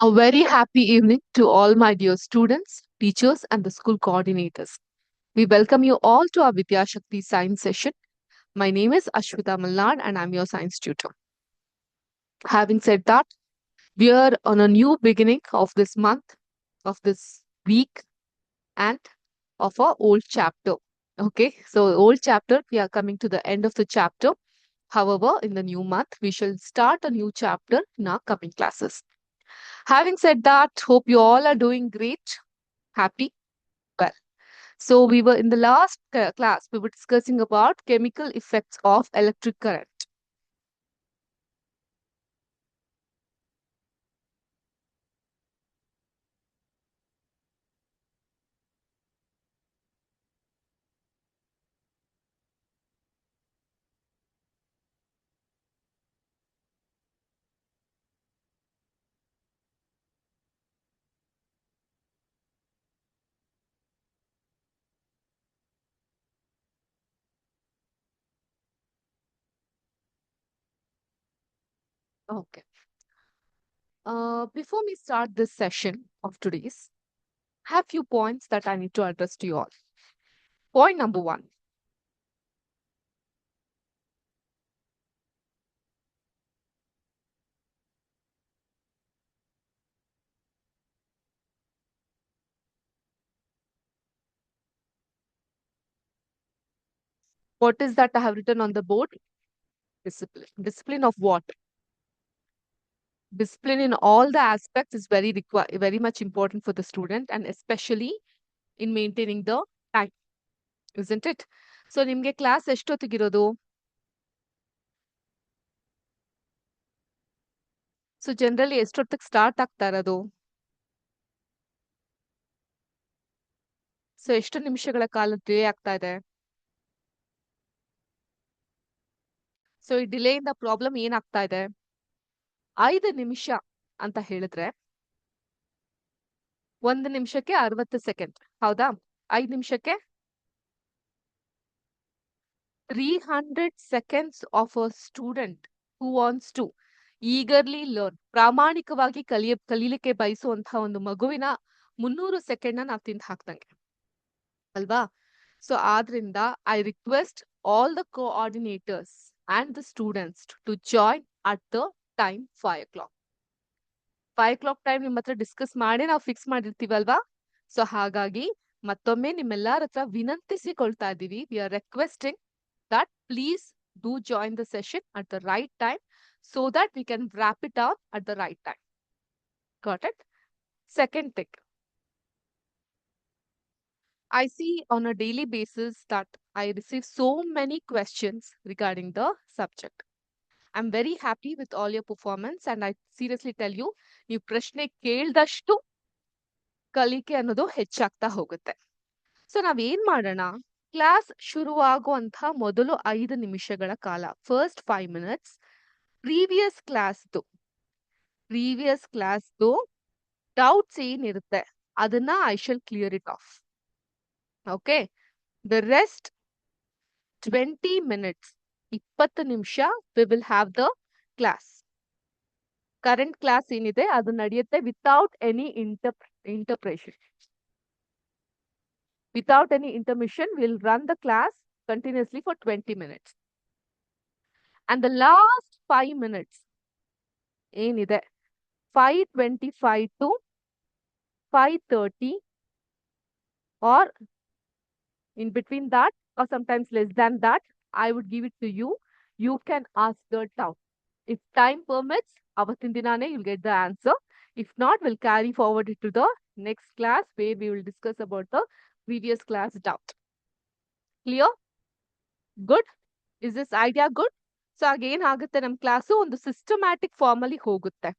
A very happy evening to all my dear students, teachers, and the school coordinators. We welcome you all to our Vidya Shakti science session. My name is Ashwita Malnad and I'm your science tutor. Having said that, we are on a new beginning of this month, of this week, and of our old chapter. Okay, so old chapter, we are coming to the end of the chapter. However, in the new month, we shall start a new chapter in our coming classes. Having said that, hope you all are doing great, happy, well. So we were in the last class, we were discussing about chemical effects of electric current. Okay. Before we start this session of today's, I have few points that I need to address to you all. Point number one. What is that I have written on the board? Discipline. Discipline of what? Discipline in all the aspects is very much important for the student and especially in maintaining the time, isn't it? So ನಿಮ್ಗೆ class ಎಷ್ಟೊತ್ತಿಗಿರೋದು? So generally ಎಷ್ಟೊತ್ತಿಗೆ start ಆಗ್ತಾ ಇರೋದು? So ಎಷ್ಟು ನಿಮಿಷಗಳ ಕಾಲ delay ಆಗ್ತಾ ಇದೆ? So ಈ ಡಿಲೇ ಇಂದ ಪ್ರಾಬ್ಲಮ್ ಏನಾಗ್ತಾ ಇದೆ? 5 ನಿಮಿಷ ಅಂತ ಹೇಳಿದ್ರೆ 1 ನಿಮಿಷಕ್ಕೆ 60 ಸೆಕೆಂಡ್, ಹೌದಾ? 5 ನಿಮಿಷಕ್ಕೆ 300 seconds of a student who wants to eagerly learn, ಪ್ರಾಮಾಣಿಕವಾಗಿ ಕಲೀಲಿಕ್ಕೆ ಬಯಸುವಂತಹ ಒಂದು ಮಗುವಿನ 300 ಸೆಕೆಂಡ್ ನಾವು ತಿಂದು ಹಾಕ್ದಂಗೆ ಅಲ್ವಾ? ಸೊ ಆದ್ರಿಂದ I request all the coordinators and the students to join at the time 5 o'clock. 5 o'clock time ನಿಮ್ಮ ಹತ್ರ ಡಿಸ್ಕಸ್ ಮಾಡಿ ನಾವು ಫಿಕ್ಸ್ ಮಾಡಿರ್ತೀವಲ್ವಾ? ಸೊ ಹಾಗಾಗಿ ಮತ್ತೊಮ್ಮೆ ನಿಮ್ಮೆಲ್ಲರ ಹತ್ರ ವಿನಂತಿಸಿಕೊಳ್ತಾ ಇದ್ದೀವಿ. We are requesting that please do join the session at the right time so that we can wrap it up at the right time. Got it? Second thing, I see on a daily basis that I receive so many questions regarding the subject. I'm very happy with all your performance and I seriously tell you, ನೀವು ಪ್ರಶ್ನೆ ಕೇಳ್ದಷ್ಟು ಕಲಿಕೆ ಅನ್ನೋದು ಹೆಚ್ಚಾಗ್ತಾ ಹೋಗುತ್ತೆ. So ನಾವೇನ್ ಮಾಡೋಣ? Class ಶುರುವಾಗುವಂತ ಮೊದಲು 5 ನಿಮಿಷಗಳ ಕಾಲ, ಫಸ್ಟ್ 5 minutes, ಪ್ರೀವಿಯಸ್ ಕ್ಲಾಸ್ದು ಡೌಟ್ಸ್ ಏನಿರುತ್ತೆ ಅದನ್ನ I shall clear it off. Okay, the rest 20 minutes, 20 ನಿಮಿಷ we will have the class. Current class ಏನಿದೆ ಅದು ನಡೆಯುತ್ತೆ without any interpretation. Without any intermission, we'll run the class continuously for 20 minutes. And the last 5 minutes, ಏನಿದೆ 5:25 to 5:30 or in between that or sometimes less than that, I would give it to you. You can ask the doubt. If time permits, avattin dinane you'll get the answer. If not, we'll carry forward it to the next class where we will discuss about the previous class doubt. Clear? Good? Is this idea good? So ಆಗೇನಾಗುತ್ತೆ, ನಮ್ಮ class ಒಂದು systematic form ಅಲ್ಲಿ ಹೋಗುತ್ತೆ.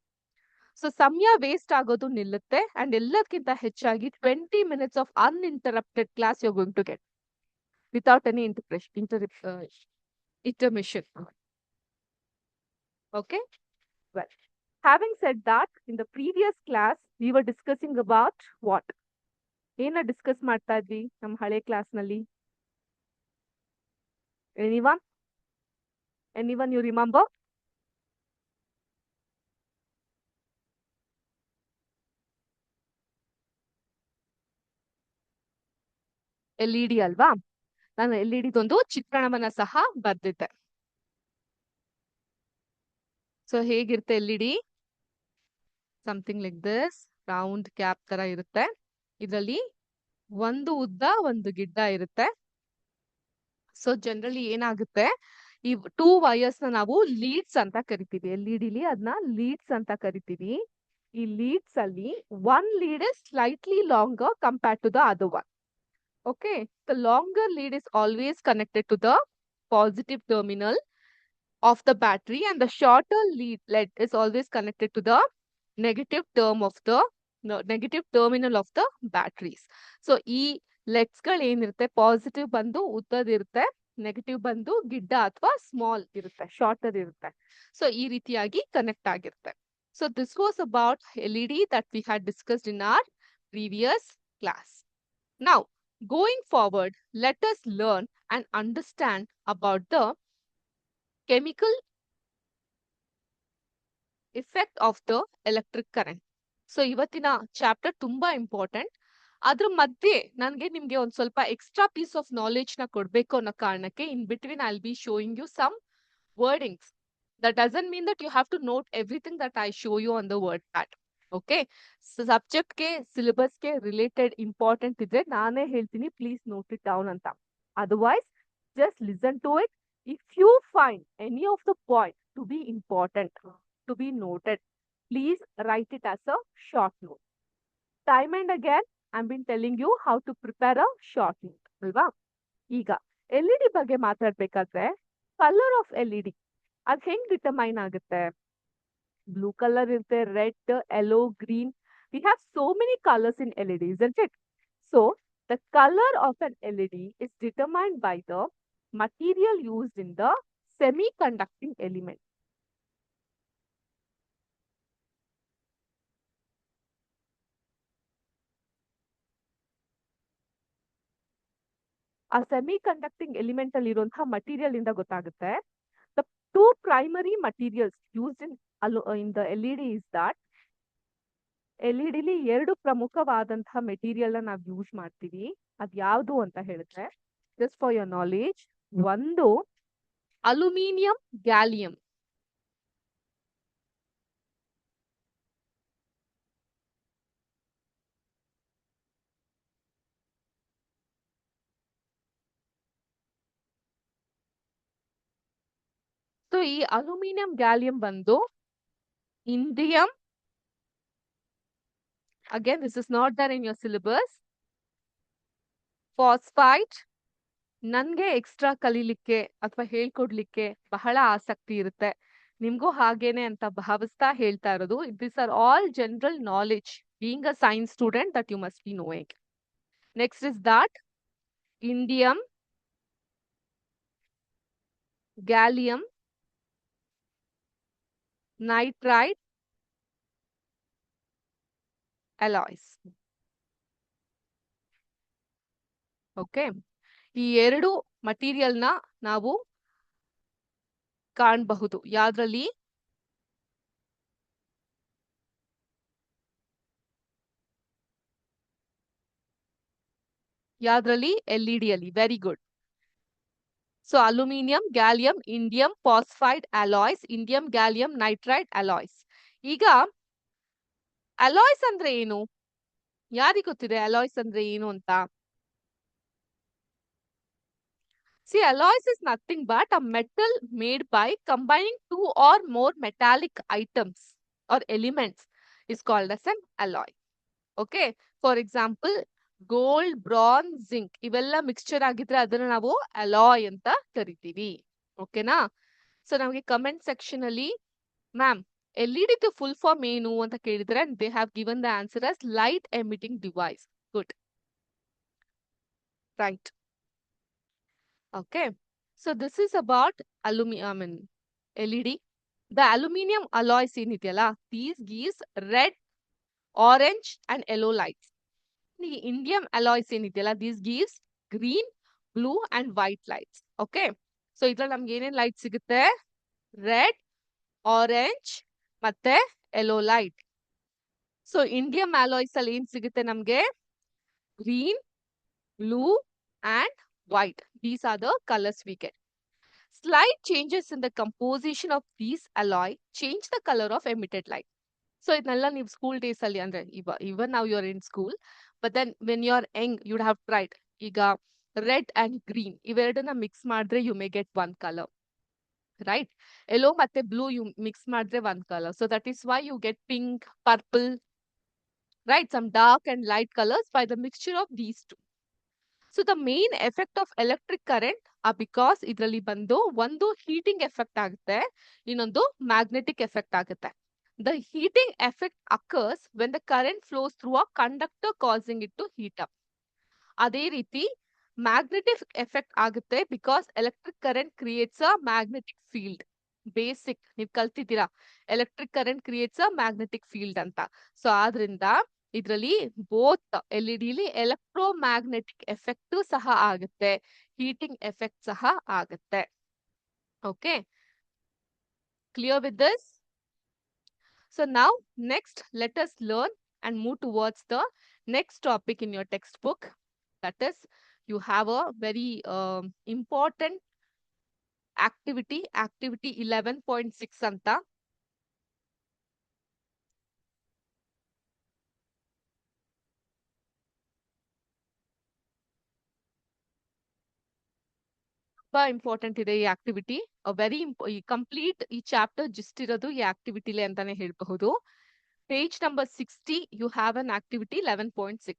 So ಸಮಯ waste ಆಗೋದು ನಿಲ್ಲುತ್ತೆ and ಎಲ್ಲಕ್ಕಿಂತ ಹೆಚ್ಚಾಗಿ 20 minutes of uninterrupted class you going to get without any intermission. Okay, well, having said that, in the previous class we were discussing about what? ಏನ discuss ಮಾಡ್ತಾ ಇದ್ವಿ ನಮ್ಮ ಹಳೆ ಕ್ಲಾಸ್ ನಲ್ಲಿ? Anyone you remember? LED ಅಲ್ವಾ? ನಾನು LED ದೊಂದು ಚಿತ್ರಣವನ್ನ ಸಹ ಬರ್ದಿದ್ದೆ. ಸೊ ಹೇಗಿರುತ್ತೆ LED? Something like this, round cap ತರ ಇರುತ್ತೆ. ಇದರಲ್ಲಿ ಒಂದು ಉದ್ದ ಒಂದು ಗಿಡ್ಡ ಇರುತ್ತೆ. ಸೊ ಜನರಲಿ ಏನಾಗುತ್ತೆ, ಈ 2 ವೈರ್ಸ್ ನ ನಾವು ಲೀಡ್ಸ್ ಅಂತ ಕರಿತೀವಿ. LED ಅದನ್ನ ಲೀಡ್ಸ್ ಅಂತ ಕರಿತೀವಿ. ಈ ಲೀಡ್ಸ್ ಅಲ್ಲಿ one lead is slightly longer compared to the other one. Okay, the longer lead is always connected to the positive terminal of the battery, and the shorter lead is always connected to the negative negative terminal of the batteries. So ಈ legs ಗಳು ಏನಿರುತ್ತೆ, positive ಬಂದು ಉದ್ದದಿರುತ್ತೆ, negative ಬಂದು ಗಿಡ್ಡ ಅಥವಾ small ಇರುತ್ತೆ, shorter ಇರುತ್ತೆ. So ಈ ರೀತಿಯಾಗಿ ಕನೆಕ್ಟ್ ಆಗಿರುತ್ತೆ. So this was about LED that we had discussed in our previous class. Now going forward, let us learn and understand about the chemical effect of the electric current. So ಇವತ್ತಿನ chapter ತುಂಬಾ important. ಅದ್ರ ಮಧ್ಯೆ ನನಗೆ ನಿಮ್ಗೆ ಒಂದ್ ಸ್ವಲ್ಪ extra piece of knowledge ನ ಕೊಡ್ಬೇಕು ಅನ್ನೋ ಕಾರಣಕ್ಕೆ in between I will be showing you some wordings. That doesn't mean that you have to note everything that I show you on the word pad. Okay, ಸಬ್ಜೆಕ್ಟ್ಗೆ ಸಿಲೆಬಸ್ಗೆ related important ಇದ್ರೆ ನಾನೇ ಹೇಳ್ತೀನಿ, please note it down ಅಂತ. Otherwise just listen to it. If you find any of the point to be important, to be noted, please write it as a short note. Time and again, I've been telling you how to prepare a short note. ಅಲ್ವಾ? ಈಗ LED ಬಗ್ಗೆ ಮಾತಾಡ್ಬೇಕಾದ್ರೆ colour of LED ಅದ್ ಹೆಂಗ್ determine ಆಗುತ್ತೆ? Blue colour ಇರುತ್ತೆ, red, yellow, green. We have so many colors in LED, isn't it? So the color of an LED is determined by the material used in the semiconducting element. ಆ semiconducting element ಅಲ್ಲಿ ಇರುವಂತಹ material ಇಂದ ಗೊತ್ತಾಗುತ್ತೆ. The two primary materials used in the LED is that LED ಲಿ ಎರಡು ಪ್ರಮುಖವಾದಂತಹ material ನ ನಾವು ಯೂಸ್ ಮಾಡ್ತೀವಿ. ಅದ್ ಯಾವುದು ಅಂತ ಹೇಳಿದ್ರೆ, ಜಸ್ಟ್ ಫಾರ್ ಯೋರ್ ನಾಲೆಜ್, ಒಂದು ಅಲ್ಯೂಮಿನಿಯಂ ಗ್ಯಾಲಿಯಂ. ಸೊ ಈ ಅಲ್ಯೂಮಿನಿಯಂ ಗ್ಯಾಲಿಯಂ ಬಂದು indium, again this is not there in your syllabus, phosphide. ನನ್ಗೆ ಎಕ್ಸ್ಟ್ರಾ ಕಲೀಲಿಕ್ಕೆ ಅಥವಾ ಹೇಳ್ಕೊಡ್ಲಿಕ್ಕೆ ಬಹಳ ಆಸಕ್ತಿ ಇರುತ್ತೆ, ನಿಮ್ಗೂ ಹಾಗೇನೆ ಅಂತ ಭಾವಿಸ್ತಾ ಹೇಳ್ತಾ ಇರೋದು. This are all general knowledge, being a science student, that you must be knowing. Next is that indium gallium nitride alloys. Okay, ಈ ಎರಡು ಮಟೀರಿಯಲ್ ನ ನಾವು ಕಾಣಬಹುದು. ಯಾವ್ದ್ರಲ್ಲಿ? ಯಾವ್ದ್ರಲ್ಲಿ? LED ಅಲ್ಲಿ. Very good. So aluminium, gallium, indium phosphide alloys, indium gallium nitride alloys. ಈಗ alloys ಅಂದ್ರೆ ಏನು? ಯಾರಿಗ್ ಗೊತ್ತಿದೆ ಅಲಾಯ್ಸ್ ಅಂದ್ರೆ ಏನು ಅಂತ? See, alloys is nothing but a metal made by combining two or more metallic items or elements is called as an alloy. Okay, for example, gold, bronze, zinc ಇವೆಲ್ಲ mixture ಆಗಿದ್ರೆ ಅದನ್ನ ನಾವು alloy ಅಂತ ಕರಿತೀವಿ. ಓಕೆನಾ? ಸೊ ನಮಗೆ comment section ಅಲ್ಲಿ ma'am LED full form ಏನು ಅಂತ ಕೇಳಿದ್ರೆ, they have given the answer as light emitting device. Good. Right. Okay, so this is about LED. The aluminum alloys ಏನಿದೆಯಲ್ಲ, these gives red, orange and yellow lights. The indium alloys ಏನಿದೆಯಲ್ಲ, these gives green, blue and white lights. Okay, so ಇದ್ರಲ್ಲಿ ನಮ್ಗೆ ಏನೇನ್ light ಸಿಗುತ್ತೆ? Red, orange ಮತ್ತೆ yellow light. So indium alloys ಅಲ್ಲಿ ಏನ್ ಸಿಗುತ್ತೆ ನಮ್ಗೆ? Green, blue and white. These are the colors we get. Slight changes in the composition of these alloy change the color of emitted light. So ಇದನ್ನೆಲ್ಲ ನೀವು school days ಅಲ್ಲಿ ಅಂದ್ರೆ even ನಾವು you are in school, but then when you are young you'd have tried. ಈಗ red and green ಇವೆರಡನ್ನ mix ಮಾಡಿದ್ರೆ you may get one colour, right? Yellow ಮತ್ತೆ blue you mix ಮಾಡಿದ್ರೆ one colour. So that is why you get pink, purple, right? Some dark and light colors by the mixture of these two. So the main effect of electric current are because ಇದರಲ್ಲಿ ಬಂದು ಒಂದು heating effect ಆಗುತ್ತೆ, ಇನ್ನೊಂದು magnetic effect ಆಗುತ್ತೆ. The heating effect occurs when the current flows through a conductor causing it to heat up. ಅದೇ ರೀತಿ magnetic effect ಆಗುತ್ತೆ because electric current creates a magnetic field. Basic ನೀವು ಕಲ್ತಿದ್ದೀರಾ, electric current creates a magnetic field ಅಂತ. So ಆದ್ರಿಂದ ಇದರಲ್ಲಿ both ಎಲ್ಇಡಿಲಿ electromagnetic effect ಸಹ ಆಗುತ್ತೆ, ಹೀಟಿಂಗ್ ಎಫೆಕ್ಟ್ ಸಹ ಆಗುತ್ತೆ. Okay, clear with this? So now next let us learn and move towards the next topic in your textbook. That is, you have a very important activity 11.6 ಅಂತ. ತುಂಬಾ important ಇದೆ ಈ activity. Very complete ಈ chapter gist ಇರೋದು ಈ ಆಕ್ಟಿವಿಟಿಲಿ ಅಂತಾನೆ ಹೇಳಬಹುದು. Page number 60, you have an activity 11.6,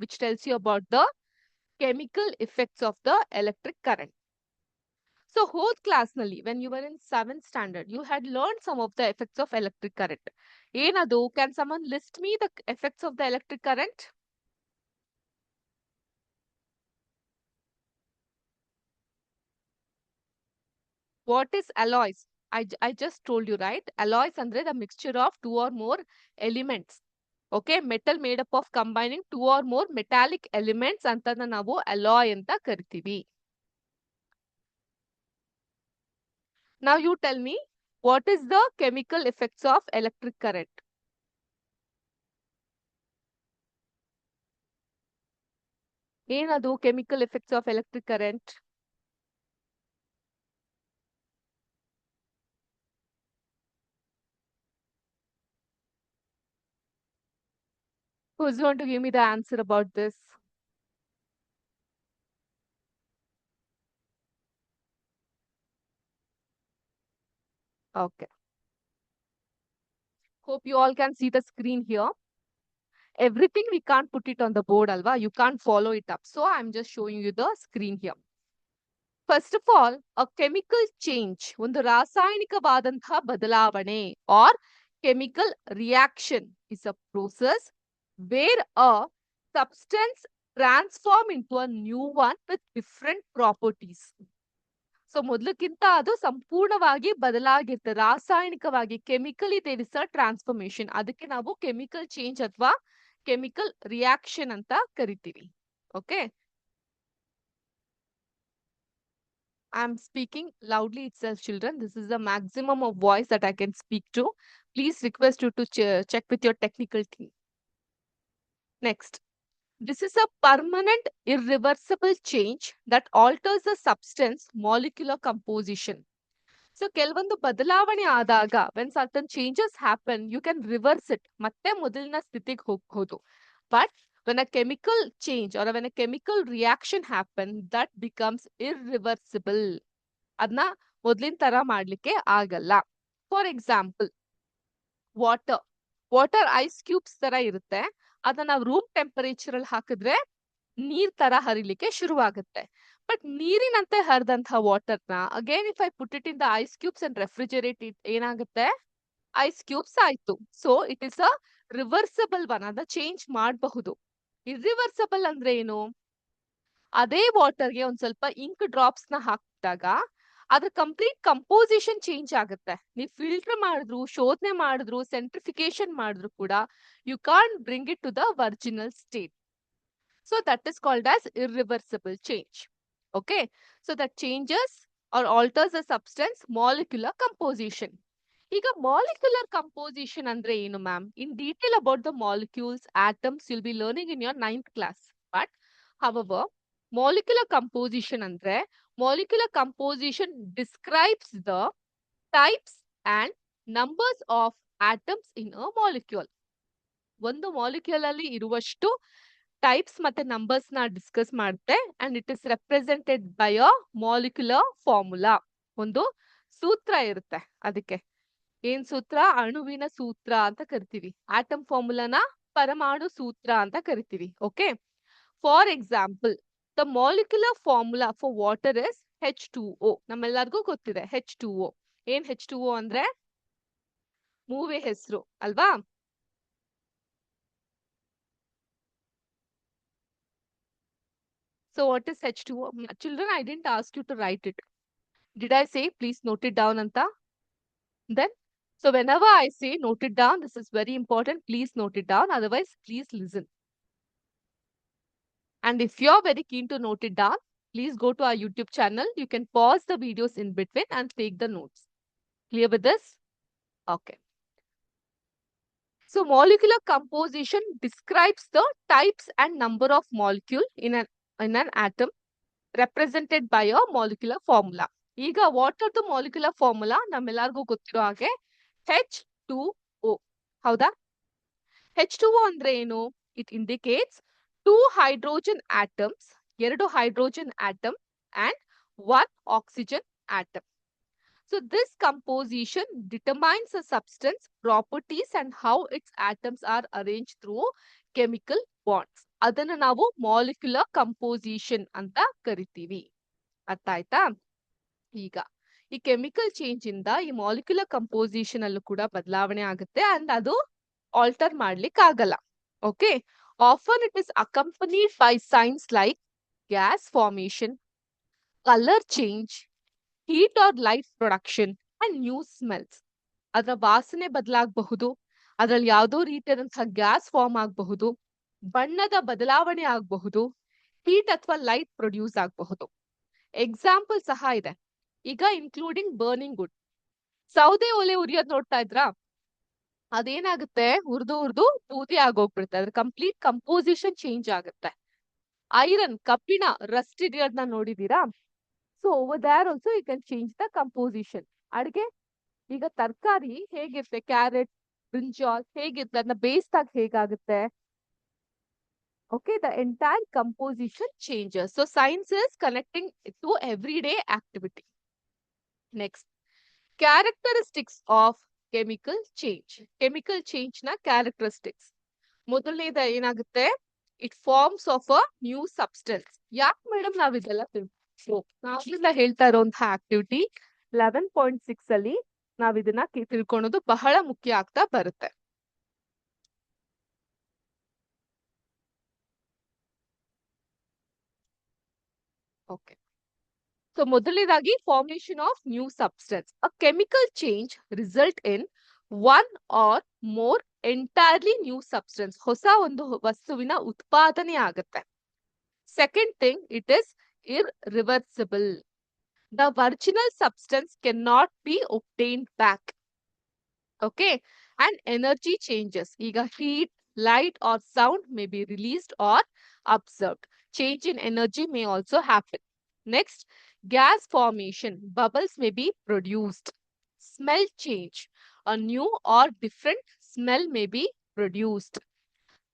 which tells you about the chemical effects of the electric current. So, whole class nalli, when you were in 7th standard, you had learned some of the effects of electric current. Enadu, can someone list me the effects of the electric current? What is alloys? I just told you, right? Alloys andre the mixture of two or more elements. Okay, metal made up of combining two or more metallic elements antana ನಾವು alloy anta ಕರಿತೀವಿ. Now you tell me, what is the chemical effects of electric current? ಏನದು chemical effects of electric current? Who's going to give me the answer about this? Okay. Hope you all can see the screen here. Everything we can't put it on the board, alva. You can't follow it up. So I'm just showing you the screen here. First of all, a chemical change, ಒಂದು ರಾಸಾಯನಿಕವಾದಂತಹ ಬದಲಾವಣೆ or chemical reaction is a process where a substance transform into a new one with different properties. So ಮೊದಲಕ್ಕಿಂತ ಅದು ಸಂಪೂರ್ಣವಾಗಿ ಬದಲಾಗಿರುತ್ತೆ ರಾಸಾಯನಿಕವಾಗಿ. Chemically there is a transformation. ಅದಕ್ಕೆ ನಾವು chemical change ಅಥವಾ ಕೆಮಿಕಲ್ ರಿಯಾಕ್ಷನ್ ಅಂತ ಕರಿತೀವಿ. Okay, I am speaking loudly itself, children. This is the maximum of voice that I can speak to. Please request you to check with your technical team. Next, this is a permanent irreversible change that alters the substance molecular composition. So ಕೆಲವೊಂದು ಬದಲಾವಣೆ ಆದಾಗ when certain changes happen, you can reverse it. ಮತ್ತೆ ಮೊದಲಿನ ಸ್ಥಿತಿಗೆ ಹೋಗ್ಬಹುದು. But when a chemical change or when a chemical reaction happen, that becomes irreversible. ಅದನ್ನ ಮೊದಲಿನ ತರ ಮಾಡ್ಲಿಕ್ಕೆ ಆಗಲ್ಲ. For example, water ice cubes ತರ ಇರುತ್ತೆ. ಅದನ್ನ ನಾವು ರೂಮ್ ಟೆಂಪರೇಚರ್ ಅಲ್ಲಿ ಹಾಕಿದ್ರೆ ನೀರ್ ತರ ಹರಿಲಿಕ್ಕೆ ಶುರುವಾಗುತ್ತೆ. ಬಟ್ ನೀರಿನಂತೆ ಹರಿದಂತಹ ವಾಟರ್ನ again if I put it in the ice cubes and refrigerate it, ಏನಾಗುತ್ತೆ? ಐಸ್ ಕ್ಯೂಬ್ಸ್ ಆಯ್ತು. So it is a reversible one. ಅದ ಚೇಂಜ್ ಮಾಡಬಹುದು. ಇರ್ರಿವರ್ಸಬಲ್ ಅಂದ್ರೆ ಏನು? ಅದೇ ವಾಟರ್ಗೆ ಒಂದ್ ಸ್ವಲ್ಪ ಇಂಕ್ ಡ್ರಾಪ್ಸ್ ನ ಹಾಕಿದಾಗ ಅದ್ರ ಕಂಪ್ಲೀಟ್ ಕಂಪೋಸಿಷನ್ ಚೇಂಜ್ ಆಗುತ್ತೆ. ನೀವು ಫಿಲ್ಟರ್ ಮಾಡಿದ್ರು, ಶೋಧನೆ ಮಾಡಿದ್ರು, ಸೆಂಟ್ರಿಫಿಕೇಶನ್ ಮಾಡಿದ್ರು ಕೂಡ you can't bring it to the original state. So that is called as irreversible change. Okay, so that changes or alters the substance molecular composition. ಈಗ molecular composition ಅಂದ್ರೆ ಏನು ma'am? In detail about the molecules, atoms you'll be learning in your 9th class. But however, molecular composition ಅಂದ್ರೆ molecular composition describes the types and numbers of atoms in a molecule. ಒಂದು molecule ಅಲ್ಲಿ ಇರುವಷ್ಟು types ಮತ್ತೆ numbers ನ discuss ಮಾಡುತ್ತೆ and it is represented by a molecular formula. ಒಂದು ಸೂತ್ರ ಇರುತ್ತೆ. ಅದಕ್ಕೆ ಏನ್ ಸೂತ್ರ? ಅಣುವಿನ ಸೂತ್ರ ಅಂತ ಕರಿತೀವಿ. ಆಟಮ್ ಫಾರ್ಮುಲಾನ ಪರಮಾಣು ಸೂತ್ರ ಅಂತ ಕರಿತೀವಿ. Okay, for example the molecular formula for water is H2O. ನಮ್ಮೆಲ್ಲರಿಗೂ ಗೊತ್ತಿದೆ H2O. ಏನ್ H2O ಅಂದ್ರೆ ಮೂವೆ ಹೆಸರು ಅಲ್ವಾ? So what is H2O? Children, I didn't ask you to write it. Did I say please note it down, Anta? Then, so whenever I say note it down, this is very important. Please note it down. Otherwise, please listen. And if you're very keen to note it down, please go to our YouTube channel. You can pause the videos in between and take the notes. Clear with this? Okay. So molecular composition describes the types and number of molecule in an atom represented by a molecular formula. ಈಗ what are the molecular formula ನಮ್ಮೆಲ್ಲರಿಗೂ ಗೊತ್ತಿರೋ ಹಾಗೆ H2O. ಹೌದಾ? H2O ಅಂದ್ರೆ ಏನು? It indicates 2 hydrogen atoms, 2 hydrogen atom and 1 oxygen atom. So this composition determines a substance properties and how its atoms are arranged through chemical bonds. ಅದನ್ನ ನಾವು molecular composition ಅಂತ ಕರಿತೀವಿ. ಅರ್ಥ ಆಯ್ತಾ? ಈಗ ಈ ಕೆಮಿಕಲ್ ಚೇಂಜ್ ಇಂದ ಈ ಮಾಲಿಕ್ಯುಲರ್ ಕಂಪೋಸಿಷನ್ ಅಲ್ಲೂ ಕೂಡ ಬದಲಾವಣೆ ಆಗುತ್ತೆ ಅಂಡ್ ಅದು ಆಲ್ಟರ್ ಮಾಡ್ಲಿಕ್ಕೆ ಆಗಲ್ಲ. Okay, often it is accompanied by signs like gas formation, colour change, heat or light production and new smells. ಅದರ ವಾಸನೆ ಬದಲಾಗಬಹುದು, ಅದ್ರಲ್ಲಿ ಯಾವುದೋ ರೀತಿಯಾದಂತಹ ಗ್ಯಾಸ್ ಫಾರ್ಮ್ ಆಗಬಹುದು, ಬಣ್ಣದ ಬದಲಾವಣೆ ಆಗಬಹುದು, ಹೀಟ್ ಅಥವಾ ಲೈಟ್ ಪ್ರೊಡ್ಯೂಸ್ ಆಗಬಹುದು. ಎಕ್ಸಾಂಪಲ್ ಸಹ ಇದೆ. ಈಗ ಇನ್ಕ್ಲೂಡಿಂಗ್ ಬರ್ನಿಂಗ್ ವುಡ್. ಸೌದೆ ಒಲೆ ಉರಿಯೋದ್ ನೋಡ್ತಾ ಇದ್ರಾ? ಅದೇನಾಗುತ್ತೆ, ಉರ್ದು ಬೂದಿ ಆಗೋಗ್ಬಿಡುತ್ತೆ. ಅದ್ರ ಕಂಪ್ಲೀಟ್ ಕಂಪೋಸಿಷನ್ ಚೇಂಜ್ ಆಗುತ್ತೆ. ಐರನ್, ಕಬ್ಬಿಣ, ರಸ್ಟ್ ಇರೋದನ್ನ ನೋಡಿದೀರಾ? So over there also you can change the composition. ಅಡ್ಗೆ ಈಗ ತರಕಾರಿ ಹೇಗಿರುತ್ತೆ, ಕ್ಯಾರೆಟ್, ಬ್ರಿಂಜಾಲ್ ಹೇಗಿರುತ್ತೆ, ಅದನ್ನ ಬೇಯಿಸಿದಾಗ ಹೇಗಾಗುತ್ತೆ? Okay, the entire composition changes. So science is connecting to everyday activity. Next, characteristics of chemical change. Chemical change na characteristics. ಮೊದಲನೇದ ಏನಾಗುತ್ತೆ? It forms of a new substance. ಯಾಕೆ madam ನಾವಿದೆಲ್ಲ ನಾವೆಲ್ಲ ಹೇಳ್ತಾ ಇರೋಂತಹ ಆಕ್ಟಿವಿಟಿ 11.6 ಅಲ್ಲಿ ನಾವಿದನ್ನ ತಿಳ್ಕೊಳೋದು ಬಹಳ ಮುಖ್ಯ ಆಗ್ತಾ ಬರುತ್ತೆ. Okay. So ಮೊದಲನೇದಾಗಿ formation of new substance. A chemical change result in one or more entirely new substance. ಹೊಸ ಒಂದು ವಸ್ತುವಿನ ಉತ್ಪಾದನೆ ಆಗುತ್ತೆ. Second thing, it is irreversible. The original substance cannot be obtained back. Okay, and energy changes. ಈಗ heat, light or sound may be released or absorbed. Change in energy may also happen. Next, gas formation. Bubbles may be produced. Smell change. A new or different smell may be produced.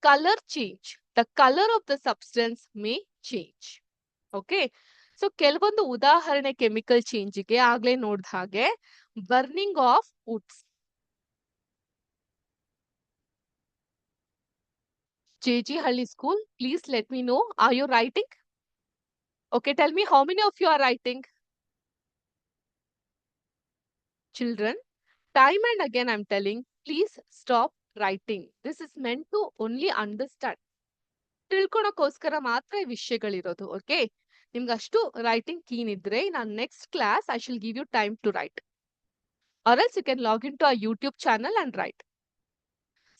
Color change. The color of the substance may change. Okay. So ಕೆಲವೊಂದು ಉದಾಹರಣೆ chemical ಚೇಂಜ್ಗೆ ಆಗ್ಲೇ ನೋಡಿದ ಹಾಗೆ burning of Woods. JG Halli School, please let me know. Are you writing? Okay, tell me how many of you are writing? Children, time and again I'm telling, please stop writing. This is meant to only understand. ತಿಳ್ಕೊಳಕ್ಕೋಸ್ಕರ ಮಾತ್ರ ಈ ವಿಷಯಗಳಿರೋದು. Okay, ನಿಮ್ಗೆ ಅಷ್ಟು writing keen ಇದ್ರೆ ನಾನು next class I shall give you time to write, or else you can log in to our YouTube channel and write.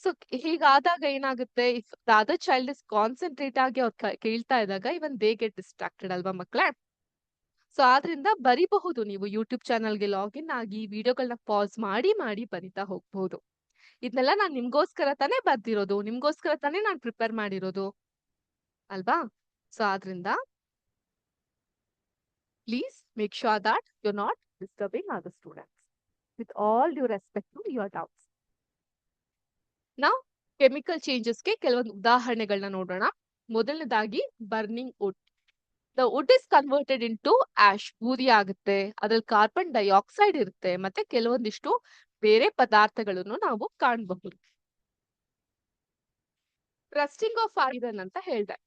So ಹೀಗಾದಾಗ ಏನಾಗುತ್ತೆ, if the other child is concentrate ಆಗಿ ಅವ್ರು ಕೇಳ್ತಾ ಇದ್ದಾಗ ಇವನ್ ದೇ ಗೆಟ್ ಡಿಸ್ಟ್ರಾಕ್ಟೆಡ್ ಅಲ್ವಾ ಮಕ್ಕಳೇ? So ಆದ್ರಿಂದ ಬರಿಬಹುದು, ನೀವು ಯೂಟ್ಯೂಬ್ ಚಾನಲ್ಗೆ ಲಾಗಿನ್ ಆಗಿ ವಿಡಿಯೋಗಳನ್ನ ಪಾಸ್ ಮಾಡಿ ಮಾಡಿ ಬರಿತಾ ಹೋಗ್ಬಹುದು. ಇದನ್ನೆಲ್ಲ ನಾನು ನಿಮ್ಗೋಸ್ಕರ ತಾನೇ ಬರ್ದಿರೋದು, ನಿಮ್ಗೋಸ್ಕರ ತಾನೇ ನಾನು ಪ್ರಿಪೇರ್ ಮಾಡಿರೋದು ಅಲ್ವಾ? ಸೊ ಆದ್ರಿಂದ Please make sure that you're not disturbing other students. With all due respect to your doubts. Now, chemical ಚೇಂಜಸ್ಗೆ ಕೆಲವೊಂದು ಉದಾಹರಣೆಗಳನ್ನ ನೋಡೋಣ. ಮೊದಲನೇದಾಗಿ burning wood. The wood is converted into ash, ಬೂದಿ ಆಗುತ್ತೆ. ಅದ್ರಲ್ಲಿ ಕಾರ್ಬನ್ ಡೈಆಕ್ಸೈಡ್ ಇರುತ್ತೆ, ಮತ್ತೆ ಕೆಲವೊಂದಿಷ್ಟು ಬೇರೆ ಪದಾರ್ಥಗಳನ್ನು ನಾವು ಕಾಣಬಹುದು. ರಸ್ಟಿಂಗ್ ಆಫ್ ಐರನ್ ಅಂತ ಹೇಳ್ದೆ.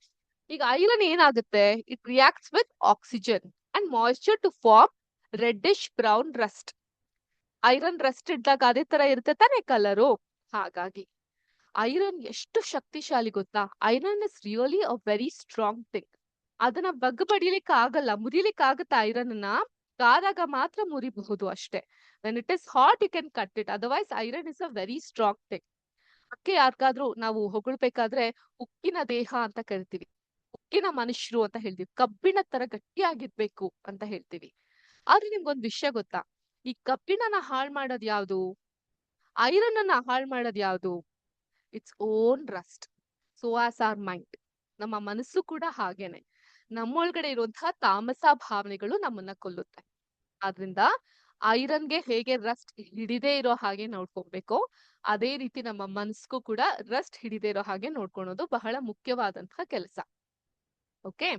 ಈಗ ಐರನ್ ಏನಾಗುತ್ತೆ, it reacts with oxygen and moisture to form reddish brown rust. Iron rust ಇದ್ದಾಗ ಅದೇ ತರ ಇರುತ್ತೆ ತಾನೇ ಕಲರು. ಹಾಗಾಗಿ ಐರನ್ ಎಷ್ಟು ಶಕ್ತಿಶಾಲಿ ಗೊತ್ತಾ. Iron is really a very strong thing. ಅದನ್ನ ಬಗ್ಗಬಡಿಲಿಕ್ಕೆ ಆಗಲ್ಲ, ಮುರಿಲಿಕ್ಕೆ ಆಗುತ್ತೆ. ಐರನ್ ನ ಕಾದಾಗ ಮಾತ್ರ ಮುರಿಬಹುದು ಅಷ್ಟೇ. When it is hot you can cut it, otherwise iron is a very strong thing. ಅದಕ್ಕೆ ಯಾರಿಗಾದ್ರೂ ನಾವು ಹೊಗಳ್ಬೇಕಾದ್ರೆ ಉಕ್ಕಿನ ದೇಹ ಅಂತ ಕರಿತೀವಿ, ಉಕ್ಕಿನ ಮನುಷ್ಯರು ಅಂತ ಹೇಳ್ತೀವಿ, ಕಬ್ಬಿಣ ತರ ಗಟ್ಟಿಯಾಗಿರ್ಬೇಕು ಅಂತ ಹೇಳ್ತೀವಿ. ಆದ್ರೆ ನಿಮ್ಗೊಂದ್ ವಿಷಯ ಗೊತ್ತಾ, ಈ ಕಬ್ಬಿಣನ ಹಾಳು ಮಾಡೋದ್ ಯಾವ್ದು, ಐರನ್ ಅನ್ನ ಹಾಳು ಮಾಡೋದ್ ಯಾವ್ದು? It's own rust. So as our mind, ನಮ್ಮ ಮನಸ್ಸು ಕೂಡ ಹಾಗೇನೆ. ನಮ್ಮೊಳಗಡೆ ಇರುವಂತಹ ತಾಮಸ ಭಾವನೆಗಳು ನಮ್ಮನ್ನ ಕೊಲ್ಲುತ್ತೆ. ಆದ್ರಿಂದ ಐರನ್ಗೆ ಹೇಗೆ ರಸ್ಟ್ ಹಿಡಿದೇ ಇರೋ ಹಾಗೆ ನೋಡ್ಕೊಬೇಕು, ಅದೇ ರೀತಿ ನಮ್ಮ ಮನಸ್ಸಿಗೂ ಕೂಡ ರಸ್ಟ್ ಹಿಡಿದೇ ಇರೋ ಹಾಗೆ ನೋಡ್ಕೊಳೋದು ಬಹಳ ಮುಖ್ಯವಾದಂತಹ ಕೆಲಸ. Okay,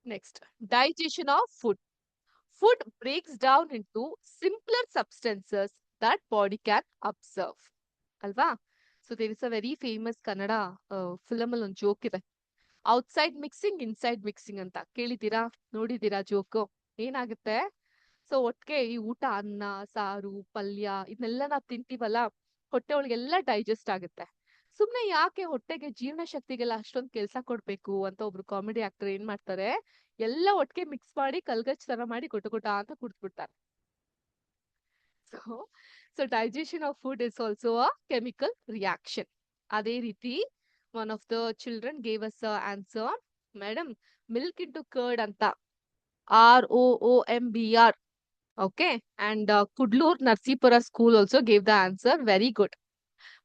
next, digestion of food. Food breaks down into simpler substances that body can absorb. ಅಲ್ವಾ? So there is a very famous Kannada film ಅಲ್ಲಿ ಒಂದು ಜೋಕ್ ಇದೆ, ಔಟ್ಸೈಡ್ ಮಿಕ್ಸಿಂಗ್ ಇನ್ಸೈಡ್ ಮಿಕ್ಸಿಂಗ್ ಅಂತ. ಕೇಳಿದ್ದೀರಾ, ನೋಡಿದೀರಾ ಜೋಕು? ಏನಾಗುತ್ತೆ, ಸೊ ಒಟ್ಟಿಗೆ ಈ ಊಟ, ಅನ್ನ ಸಾರು ಪಲ್ಯ ಇದನ್ನೆಲ್ಲ ನಾವು ತಿಂತೀವಲ್ಲ, ಹೊಟ್ಟೆ ಒಳಗೆಲ್ಲ ಡೈಜೆಸ್ಟ್ ಆಗುತ್ತೆ. ಸುಮ್ನೆ ಯಾಕೆ ಹೊಟ್ಟೆಗೆ ಜೀರ್ಣ ಶಕ್ತಿಗೆಲ್ಲ ಅಷ್ಟೊಂದು ಕೆಲಸ ಕೊಡ್ಬೇಕು ಅಂತ ಒಬ್ರು ಕಾಮಿಡಿ ಆಕ್ಟರ್ ಏನ್ ಮಾಡ್ತಾರೆ, ಎಲ್ಲ ಒಟ್ಟಿಗೆ ಮಿಕ್ಸ್ ಮಾಡಿ ಕಲ್ಗಚ್ ತರ ಮಾಡಿ ಗೊಟ ಅಂತ ಕುಡ್ದ್ಬಿಡ್ತಾರೆ. So digestion of food is also a chemical reaction. ಅದೇ ರೀತಿ one of the children gave us answer, madam milk into curd ಅಂತ, ROOMBR. Okay, and Kudlur Narsipura school also gave the answer. Very good.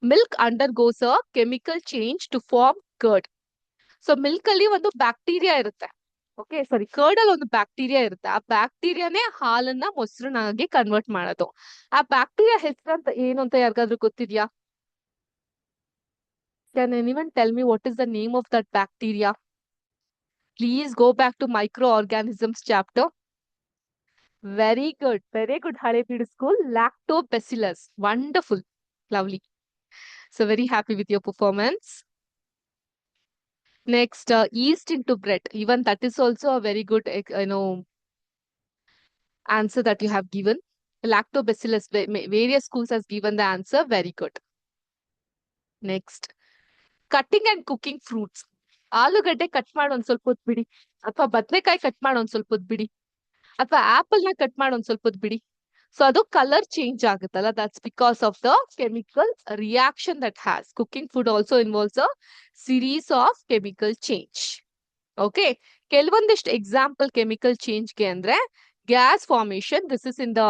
Milk undergoes a chemical change to form curd. So milk ಅಲ್ಲಿ ಒಂದು bacteria ಇರುತ್ತೆ. Okay, ಸಾರಿ, curd ಅಲ್ಲಿ ಒಂದು bacteria ಇರುತ್ತೆ. ಆ ಬ್ಯಾಕ್ಟೀರಿಯಾನೇ ಹಾಲನ್ನ ಮೊಸರನ್ನಾಗಿ convert ಮಾಡೋದು. ಆ ಬ್ಯಾಕ್ಟೀರಿಯಾ ಹೆಸರಂತ ಏನು ಅಂತ ಯಾರಿಗಾದ್ರೂ ಗೊತ್ತಿದ್ಯಾ? Can anyone tell me what is the name of that bacteria? Please go back to microorganisms chapter. Very good, very good, Halebeedu school. Lactobacillus. Wonderful, lovely. So very happy with your performance. Next, yeast into bread. Even that is also a very good, answer that you have given. Lactobacillus, various schools has given the answer. Very good. Next, cutting and cooking fruits. ಆಲೂಗಡ್ಡೆ cut ಮಾಡಿ ಒಂದ್ ಸ್ವಲ್ಪ ಹೊತ್ತು ಬಿಡಿ, ಅಥವಾ ಬದನೆಕಾಯಿ cut ಮಾಡಿ ಒಂದ್ ಸ್ವಲ್ಪ ಹೊತ್ತು ಬಿಡಿ, ಅಥವಾ ಆಪಲ್ ನ ಕಟ್ ಮಾಡಿ ಒಂದ್ ಸ್ವಲ್ಪ ಹೊತ್ತು ಬಿಡಿ. ಸೊ ಅದು ಕಲರ್ ಚೇಂಜ್ ಆಗುತ್ತಲ್ಲ, that's because of the chemical reaction that has. Cooking food also involves a series of chemical change. Okay, ಕೆಲವೊಂದಿಷ್ಟು ಎಕ್ಸಾಂಪಲ್ ಕೆಮಿಕಲ್ ಚೇಂಜ್ಗೆ ಅಂದ್ರೆ gas formation. This is in the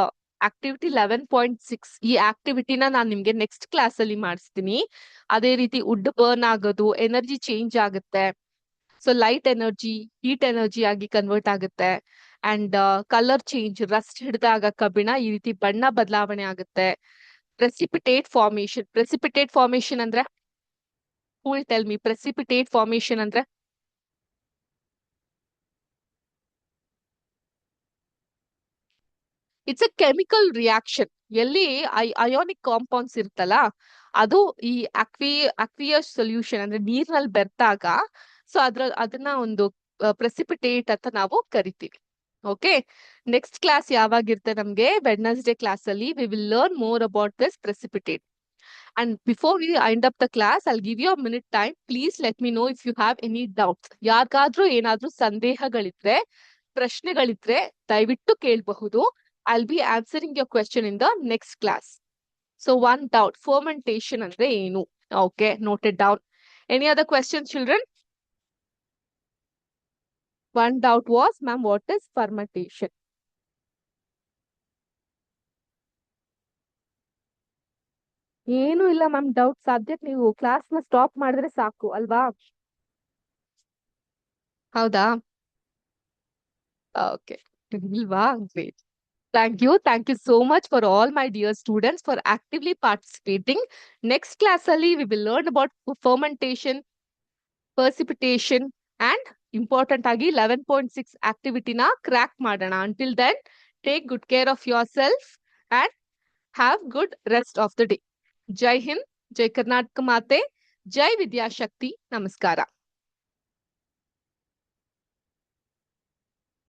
activity 11.6. ಈ ಆಕ್ಟಿವಿಟಿನ ನಾನು ನಿಮ್ಗೆ ನೆಕ್ಸ್ಟ್ ಕ್ಲಾಸ್ ಅಲ್ಲಿ ಮಾಡಿಸ್ತೀನಿ. ಅದೇ ರೀತಿ ವುಡ್ ಬರ್ನ್ ಆಗೋದು, ಎನರ್ಜಿ ಚೇಂಜ್ ಆಗುತ್ತೆ. So light energy heat energy ಆಗಿ ಕನ್ವರ್ಟ್ ಆಗುತ್ತೆ. ಅಂಡ್ ಕಲರ್ ಚೇಂಜ್, ರಸ್ಟ್ ಹಿಡಿದಾಗ ಕಬ್ಬಿಣ ಈ ರೀತಿ ಬಣ್ಣ ಬದಲಾವಣೆ ಆಗುತ್ತೆ. Precipitate formation. ಪ್ರೆಸಿಪಿಟೇಟ್ ಫಾರ್ಮೇಶನ್ ಅಂದ್ರೆ, who will tell me precipitate formation ಅಂದ್ರೆ? It's a chemical reaction. ಎಲ್ಲಿ ಅಯೋನಿಕ್ ಕಾಂಪೌಂಡ್ಸ್ ಇರ್ತಲ್ಲ, ಅದು ಈ ಅಕ್ವಿಯಸ್ ಸೊಲ್ಯೂಷನ್ ಅಂದ್ರೆ ನೀರ್ನಲ್ಲಿ ಬೆರ್ತಾಗ, ಸೊ ಅದನ್ನ ಒಂದು ಪ್ರೆಸಿಪಿಟೇಟ್ ಅಂತ ನಾವು ಕರಿತೀವಿ. ಓಕೆ, ನೆಕ್ಸ್ಟ್ ಕ್ಲಾಸ್ ಯಾವಾಗಿರುತ್ತೆ ನಮ್ಗೆ? ವೆಡ್ನೆಸ್ಡೇ ಕ್ಲಾಸ್ ಅಲ್ಲಿ we will learn more about this precipitate. And before we end up the class, I'll give you a minute time. Please let me know if you have any doubts. ಯಾರಿಗಾದ್ರೂ ಏನಾದ್ರೂ ಸಂದೇಹಗಳಿದ್ರೆ, ಪ್ರಶ್ನೆಗಳಿದ್ರೆ ದಯವಿಟ್ಟು ಕೇಳಬಹುದು. I'll be answering your question in the next class. So one doubt, fermentation andre enu? Okay, note it down. Any other questions, children? One doubt was, ma'am, what is fermentation? ಏನು ಇಲ್ಲ ma'am doubt. ಸದ್ಯಕ್ಕೆ ನೀವು class ನ stop ಮಾಡಿದ್ರೆ ಸಾಕು ಅಲ್ವಾ? ಹೌದಾ? Okay. Wow, great. Thank you. Thank you so much for all my dear students for actively participating. Next class ali we will learn about fermentation, precipitation and important agi 11.6 activity na crack madana. Until then, take good care of yourself and have good rest of the day. Jai Hind, Jai Karnataka Mate, Jai Vidya Shakti, Namaskara.